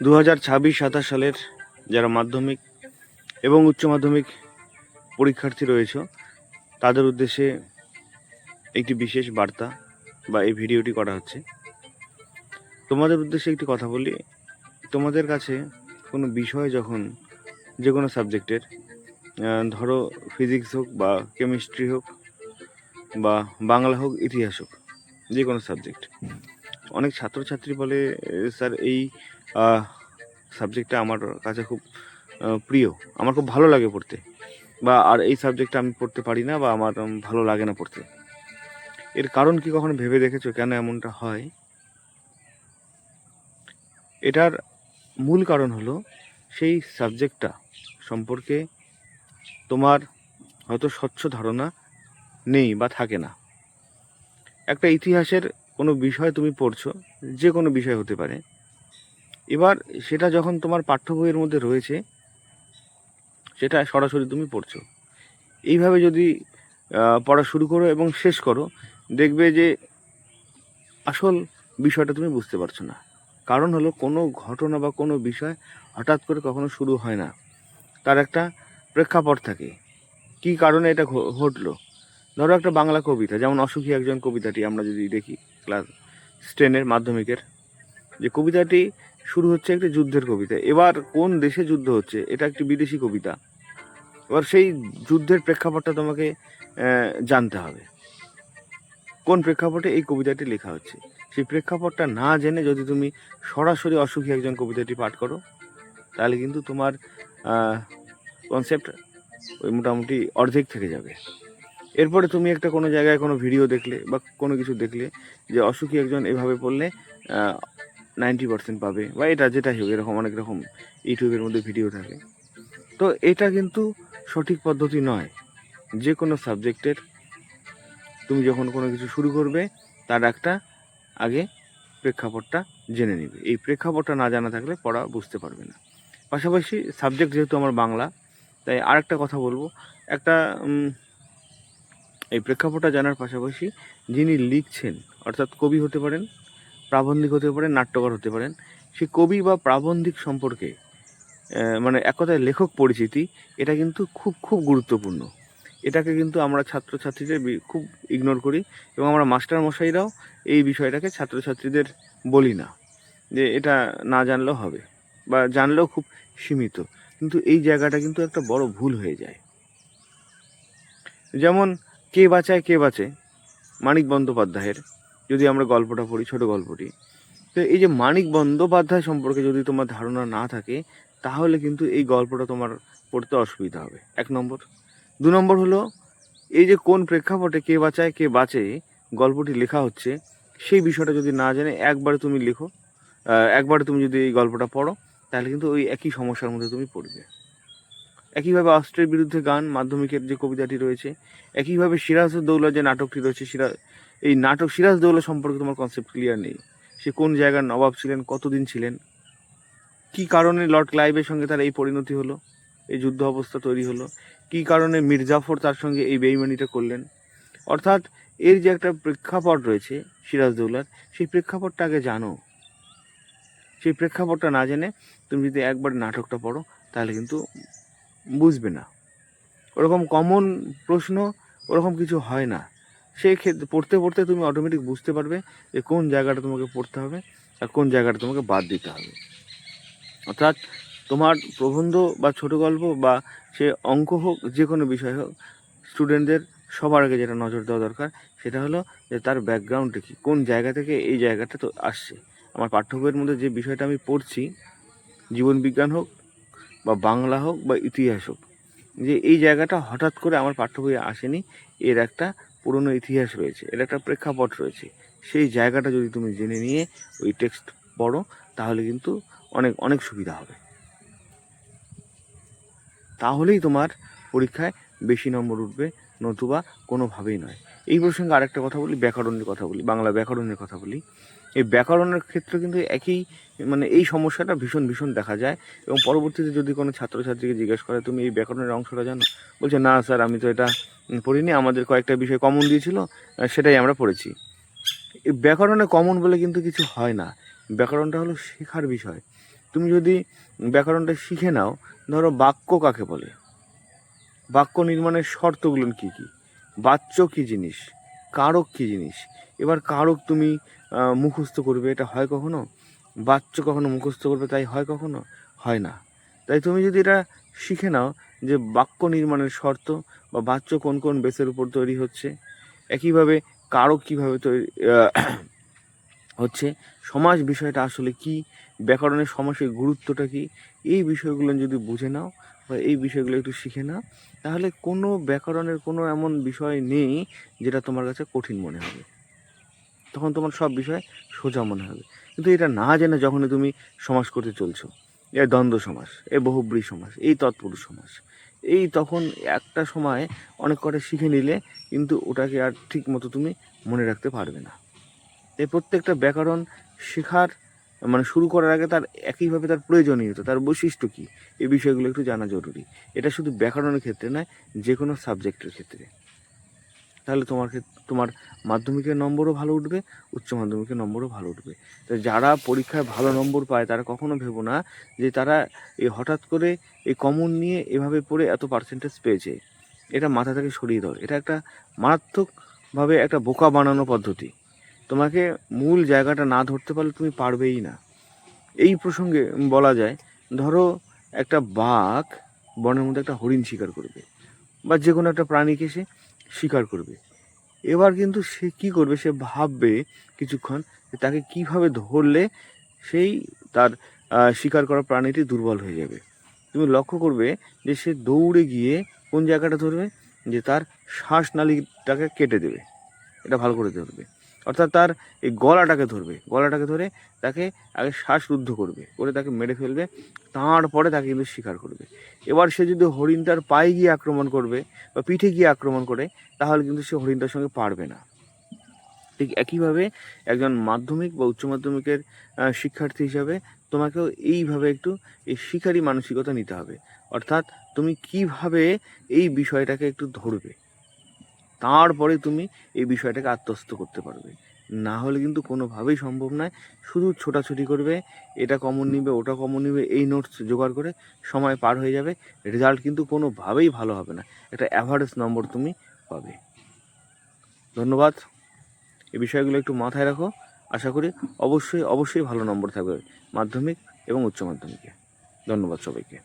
2026-27 সালের যারা মাধ্যমিক এবং উচ্চ মাধ্যমিক পরীক্ষার্থী রয়েছে তাদের উদ্দেশ্যে একটি বিশেষ বার্তা বা এই ভিডিওটি করা হচ্ছে। তোমাদের উদ্দেশ্যে একটি কথা বলি, তোমাদের কাছে কোনো বিষয় যখন যে কোনো সাবজেক্টের, ধরো ফিজিক্স হোক বা কেমিস্ট্রি হোক বা বাংলা হোক, ইতিহাস হোক, যে কোনো সাবজেক্ট, অনেক ছাত্রছাত্রী বলে স্যার এই সাবজেক্টটা আমার কাছে খুব প্রিয়, আমার খুব ভালো লাগে পড়তে, বা আর এই সাবজেক্টটা আমি পড়তে পারি না বা আমার ভালো লাগে না পড়তে। এর কারণ কি কখনো ভেবে দেখেছো কেন এমনটা হয়? এটার মূল কারণ হলো সেই সাবজেক্টটা সম্পর্কে তোমার হয়তো স্বচ্ছ ধারণা নেই বা থাকে না। একটা ইতিহাসের কোনো বিষয় তুমি পড়ছো, যে কোনো বিষয় হতে পারে, এবার সেটা যখন তোমার পাঠ্য বইয়ের মধ্যে রয়েছে সেটা সরাসরি তুমি পড়ছো। এইভাবে যদি পড়া শুরু করো এবং শেষ করো, দেখবে যে আসল বিষয়টা তুমি বুঝতে পারছো না। কারণ হলো কোনো ঘটনা বা কোনো বিষয় হঠাৎ করে কখনো শুরু হয় না, তার একটা প্রেক্ষাপট থাকে। কী কারণে এটা ঘটলো? ধরো একটা বাংলা কবিতা, যেমন অসুখী একজন কবিতাটি আমরা যদি দেখি ক্লাস 10 মাধ্যমিকের, যে কবিতাটি শুরু হচ্ছে একটি যুদ্ধের কবিতা। এবার কোন দেশে যুদ্ধ হচ্ছে, এটা একটি বিদেশি কবিতা। এবার সেই যুদ্ধের প্রেক্ষাপটটা তোমাকে জানতে হবে, কোন প্রেক্ষাপটে এই কবিতাটি লেখা হচ্ছে। সেই প্রেক্ষাপটটা না জেনে যদি তুমি সরাসরি অসুখী একজন কবিতাটি পাঠ করো, তাহলে কিন্তু তোমার কনসেপ্ট ওই মোটামুটি অর্ধেক থেকে যাবে। এরপরে তুমি একটা কোনো জায়গায় কোনো ভিডিও দেখলে বা কোনো কিছু দেখলে যে অসুখী একজন এভাবে পড়লে 90% পাবে, বা এটা যেটাই হোক, এরকম অনেক রকম ইউটিউবের মধ্যে ভিডিও থাকে। তো এটা কিন্তু সঠিক পদ্ধতি নয়। যে কোনো সাবজেক্টের তুমি যখন কোনো কিছু শুরু করবে, তার একটা আগে প্রেক্ষাপটটা জেনে নিবে। এই প্রেক্ষাপটটা না জানা থাকলে পড়া বুঝতে পারবে না। পাশাপাশি সাবজেক্ট যেহেতু আমার বাংলা, তাই আরেকটা কথা বলবো, একটা এই প্রেক্ষাপটটা জানার পাশাপাশি যিনি লিখছেন, অর্থাৎ কবি হতে পারেন, প্রাবন্ধিক হতে পারেন, নাট্যকার হতে পারেন, সেই কবি বা প্রাবন্ধিক সম্পর্কে মানে এক কথায় লেখক পরিচিতি, এটা কিন্তু খুব খুব গুরুত্বপূর্ণ। এটাকে কিন্তু আমরা ছাত্রছাত্রীদের খুব ইগনোর করি, এবং আমরা মাস্টার মশাইরাও এই বিষয়টাকে ছাত্রছাত্রীদের বলি না যে এটা না জানলেও হবে, বা জানলেও খুব সীমিত। কিন্তু এই জায়গাটা কিন্তু একটা বড় ভুল হয়ে যায়। যেমন কে বাঁচায় কে বাঁচে, মানিক বন্দ্যোপাধ্যায়ের যদি আমরা গল্পটা পড়ি, ছোট গল্পটি, তো এই যে মানিক বন্দ্যোপাধ্যায় সম্পর্কে যদি তোমার ধারণা না থাকে, তাহলে কিন্তু এই গল্পটা তোমার পড়তে অসুবিধা হবে, 1 নম্বর। 2 নম্বর হলো, এই যে কোন প্রেক্ষাপটে কে বাঁচায় কে বাঁচে গল্পটি লেখা হচ্ছে, সেই বিষয়টা যদি না জেনে একবারে তুমি লেখো, একবারে তুমি যদি এই গল্পটা পড়ো, তাহলে কিন্তু ওই একই সমস্যার মধ্যে তুমি পড়বে। একইভাবে অস্ত্রের বিরুদ্ধে গান মাধ্যমিকের যে কবিতাটি রয়েছে, একইভাবে সিরাজউদ্দৌলা যে নাটকটি রয়েছে, এই নাটক সিরাজউদ্দৌলা সম্পর্কে তোমার কনসেপ্ট ক্লিয়ার নেই। সে কোন জায়গার নবাব ছিলেন, কতদিন ছিলেন, কী কারণে লর্ড ক্লাইভের সঙ্গে তার এই পরিণতি হলো, এই যুদ্ধ অবস্থা তৈরি হলো, কী কারণে মির্জাফর তার সঙ্গে এই বেইমানিটা করলেন। অর্থাৎ এর যে একটা প্রেক্ষাপট রয়েছে সিরাজউদ্দৌলার, সেই প্রেক্ষাপটটা আগে জানো। সেই প্রেক্ষাপটটা না জেনে তুমি যদি একবার নাটকটা পড়ো, তাহলে কিন্তু বুঝবে না। ওরকম কমন প্রশ্ন ওরকম কিছু হয় না। সেই ক্ষেত্রে পড়তে পড়তে তুমি অটোমেটিক বুঝতে পারবে যে কোন জায়গাটা তোমাকে পড়তে হবে আর কোন জায়গাটা তোমাকে বাদ দিতে হবে। অর্থাৎ তোমার প্রবন্ধ বা ছোট গল্প বা সে অঙ্ক হোক, যে কোনো বিষয় হোক, স্টুডেন্টদের সবার আগে যেটা নজর দেওয়া দরকার, সেটা হলো যে তার ব্যাকগ্রাউন্ডটা কী, কোন জায়গা থেকে এই জায়গাটা তো আসছে। আমার পাঠ্য বইয়ের মধ্যে যে বিষয়টা আমি পড়ছি, জীবনবিজ্ঞান হোক বা বাংলা হোক বা ইতিহাস হোক, যে এই জায়গাটা হঠাৎ করে আমার পাঠ্য বইয়ে আসেনি, এর একটা পুরনো ইতিহাস রয়েছে, এর একটা প্রেক্ষাপট রয়েছে। সেই জায়গাটা যদি তুমি জেনে নিয়ে ওই টেক্সট পড়ো, তাহলে কিন্তু অনেক অনেক সুবিধা হবে। তাহলেই তোমার পরীক্ষায় বেশি নম্বর উঠবে, নতুবা কোনোভাবেই নয়। এই প্রসঙ্গে আরেকটা কথা বলি, ব্যাকরণের কথা বলি, বাংলা ব্যাকরণের কথা বলি। এই ব্যাকরণের ক্ষেত্রে কিন্তু একই, মানে এই সমস্যাটা ভীষণ ভীষণ দেখা যায়। এবং পরবর্তীতে যদি কোনো ছাত্রছাত্রীকে জিজ্ঞেস করে তুমি এই ব্যাকরণের অংশটা জানো, বলছে না স্যার আমি তো এটা পড়িনি, আমাদের কয়েকটা বিষয় কমন দিয়েছিল, সেটাই আমরা পড়েছি। এই ব্যাকরণে কমন বলে কিন্তু কিছু হয় না। ব্যাকরণটা হলো শেখার বিষয়। তুমি যদি ব্যাকরণটা শিখে নাও, ধরো বাক্য কাকে বলে, বাক্য নির্মাণের শর্তগুলো কী কী, বাচ্য কী জিনিস, কারক কী জিনিস। এবার কারক তুমি মুখস্থ করবে, এটা হয় কখনো? বাচ্য কখনো মুখস্থ করবে, তাই হয় কখনো? হয় না। তাই তুমি যদি এটা শিখে নাও যে বাক্য নির্মাণের শর্ত বা বাচ্য কোন কোন বেসের উপর তৈরি হচ্ছে, একইভাবে কারক কীভাবে তৈরি হচ্ছে, সমাজ বিষয়টা আসলে কি, ব্যাকরণের সমাসের গুরুত্বটা কি, এই বিষয়গুলো যদি বুঝে নাও বা এই বিষয়গুলো একটু শিখে নাও, তাহলে কোনো ব্যাকরণের কোনো এমন বিষয় নেই যেটা তোমার কাছে কঠিন মনে হবে। তখন তোমার সব বিষয় সোজা মনে হবে। কিন্তু এটা না জেনে যখনই তুমি সমাস করতে চলছো, এ দ্বন্দ্ব সমাস, এ বহুব্রী সমাস, এই তৎপুরুষ সমাস, এই তখন একটা সময় অনেক কটা শিখে নিলে কিন্তু ওটাকে আর ঠিক মতো তুমি মনে রাখতে পারবে না। এই প্রত্যেকটা ব্যাকরণ শেখার মানে শুরু করার আগে তার একইভাবে তার প্রয়োজনীয়তা, তার বৈশিষ্ট্য কী, এই বিষয়গুলো একটু জানা জরুরি। এটা শুধু ব্যাকরণের ক্ষেত্রে নয়, যে কোনো সাবজেক্টের ক্ষেত্রে। তাহলে তোমার মাধ্যমিকের নম্বরও ভালো উঠবে, উচ্চ মাধ্যমিকের নম্বরও ভালো উঠবে। তো যারা পরীক্ষায় ভালো নম্বর পায় তারা কখনো ভেবো না যে তারা এই হঠাৎ করে এই কমন নিয়ে এভাবে পড়ে এত পার্সেন্টেজ পেয়েছে। এটা মাথা থেকে সরিয়ে দাও। এটা একটা মারাত্মকভাবে একটা বোকা বানানো পদ্ধতি। তোমাকে মূল জায়গাটা না ধরতে পারলে তুমি পারবেই না। এই প্রসঙ্গে বলা যায়, ধরো একটা বাঘ বনের মধ্যে একটা হরিণ শিকার করবে বা যে কোনো একটা প্রাণীকে সে শিকার করবে। এবার কিন্তু সে কী করবে, সে ভাববে কিছুক্ষণ যে তাকে কীভাবে ধরলে সেই তার শিকার করা প্রাণীটি দুর্বল হয়ে যাবে। তুমি লক্ষ্য করবে যে সে দৌড়ে গিয়ে কোন জায়গাটা ধরবে, যে তার শ্বাসনালীটাকে কেটে দেবে, এটা ভালো করে ধরবে। অর্থাৎ তার এই গলাটাকে ধরে তাকে আগে শ্বাসরুদ্ধ করে তাকে মেরে ফেলবে, তারপরে তাকে কিন্তু শিকার করবে। এবার সে যদি হরিণটার পায়ে গিয়ে আক্রমণ করবে বা পিঠে গিয়ে আক্রমণ করে, তাহলে কিন্তু সে হরিণটার সঙ্গে পারবে না। ঠিক একইভাবে একজন মাধ্যমিক বা উচ্চ মাধ্যমিকের শিক্ষার্থী হিসাবে তোমাকেও এইভাবে একটু এই শিকারী মানসিকতা নিতে হবে। অর্থাৎ তুমি কিভাবে এই বিষয়টাকে একটু ধরবে, তারপরে তুমি এই বিষয়টাকে আত্মস্থ করতে পারবে। না হলে কিন্তু কোনোভাবেই সম্ভব নয়। শুধু ছোটাছুটি করবে, এটা কমন নিবে, ওটা কমন নিবে, এই নোটস জোগাড় করে সময় পার হয়ে যাবে। রেজাল্ট কিন্তু কোনোভাবেই ভালো হবে না। একটা অ্যাভারেজ নম্বর তুমি পাবে। ধন্যবাদ। এই বিষয়গুলো একটু মাথায় রাখো। আশা করি অবশ্যই ভালো নম্বর থাকবে মাধ্যমিক এবং উচ্চ মাধ্যমিকে। ধন্যবাদ সবাইকে।